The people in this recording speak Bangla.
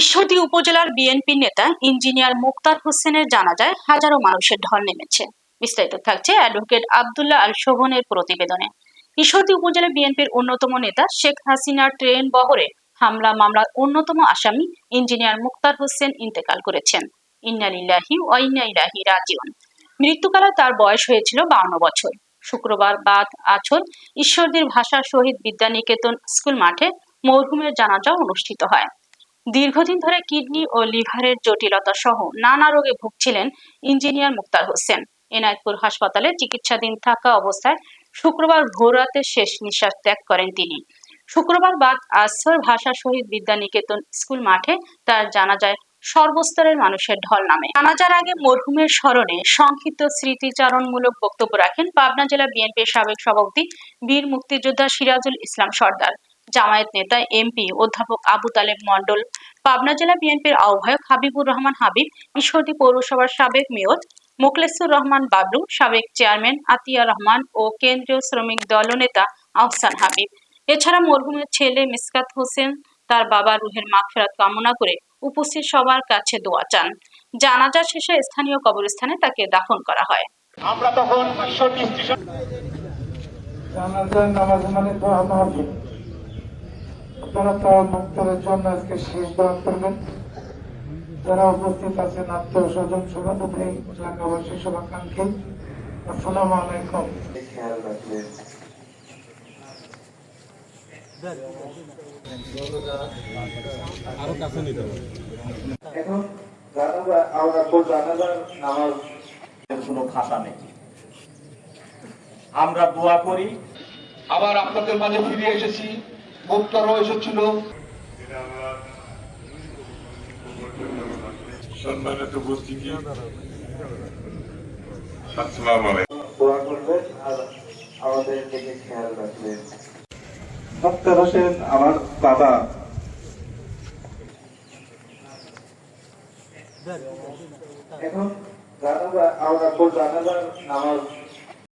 ঈশ্বরদী উপজেলার বিএনপি নেতা ইঞ্জিনিয়ার মুক্তার হোসেনের জানাজায় হাজারো মানুষের ঢল নেমেছে। বিস্তারিত থাকছে অ্যাডভোকেট আব্দুল্লাহ আল শোভনের প্রতিবেদনে। ঈশ্বরদী উপজেলা বিএনপির অন্যতম নেতা শেখ হাসিনার ট্রেন বহরে হামলা মামলার অন্যতম আসামি ইঞ্জিনিয়ার মুক্তার হোসেন ইন্তেকাল করেছেন। ইন্না লিল্লাহি ওয়া ইন্না ইলাইহি রাজিউন। মৃত্যুকালে তার বয়স হয়েছিল 52 বছর। শুক্রবার বাদ আছর ঈশ্বরদীর ভাষা শহীদ বিদ্যানিকেতন স্কুল মাঠে মরহুমের জানাজা অনুষ্ঠিত হয়। দীর্ঘদিন ধরে কিডনি ও লিভারের জটিলতা সহ নানা রোগে ভুগছিলেন ইঞ্জিনিয়ার মুক্তার হোসেন। এনায়েতপুর হাসপাতালে চিকিৎসাধীন থাকা অবস্থায় শুক্রবার ভোররাতে শেষ নিঃশ্বাস ত্যাগ করেন তিনি। শুক্রবার বাদ আসর ভাষা শহীদ বিদ্যানিকেতন স্কুল মাঠে তার জানাজায় সর্বস্তরের মানুষের ঢল নামে। জানাজার আগে মরহুমের স্মরণে সংক্ষিপ্ত স্মৃতিচারণমূলক বক্তব্য রাখেন পাবনা জেলা বিএনপির সাবেক সভাপতি বীর মুক্তিযোদ্ধা সিরাজুল ইসলাম সর্দার, জামায়াত নেতা এমপি অধ্যাপক আবু তালেব মণ্ডল, পাবনা জেলা বিএনপির আহ্বায়ক হাবিবুর রহমান হাবিব, ঈশ্বরদী পৌরসভার সাবেক মেয়র মোখলেসুর রহমান বাবলু, সাবেক চেয়ারম্যান আতিয়া রহমান ও কেন্দ্রীয় শ্রমিক দলনেতা আহসান হাবিব। এছাড়া মরহুমের ছেলে মিসকাত হোসেন তার বাবার রুহের মাগফিরাত কামনা করে উপস্থিত সবার কাছে দোয়া চান। জানাজা শেষে স্থানীয় কবরস্থানে তাকে দাফন করা হয়। আমরা তখন জানাজার নামাজ মানে দোয়া মাহফিল। আপনারা তার মুক্তারের জন্য আজকে শেষ দোয়া করবেন। যারা উপস্থিত আছেন আত্মীয় স্বজন শুভানুধ্যায়ী এলাকাবাসী শুভাকাঙ্ক্ষী, আসসালামু আলাইকুম। খেয়াল রাখবেন। এখন জানাজার নামাজ কোনো খাতা নেই। আমরা দোয়া করি। আবার আপনাদের মাঝে ফিরে এসেছি, মুক্তারও এসেছিল। সম্মানিত উপস্থিতি, আসসালামু আলাইকুম। দোয়া করবেন আর আমাদের দিকে খেয়াল রাখবেন। মুক্তার হোসেন আমার বাবা। এখন জানাজার নামাজ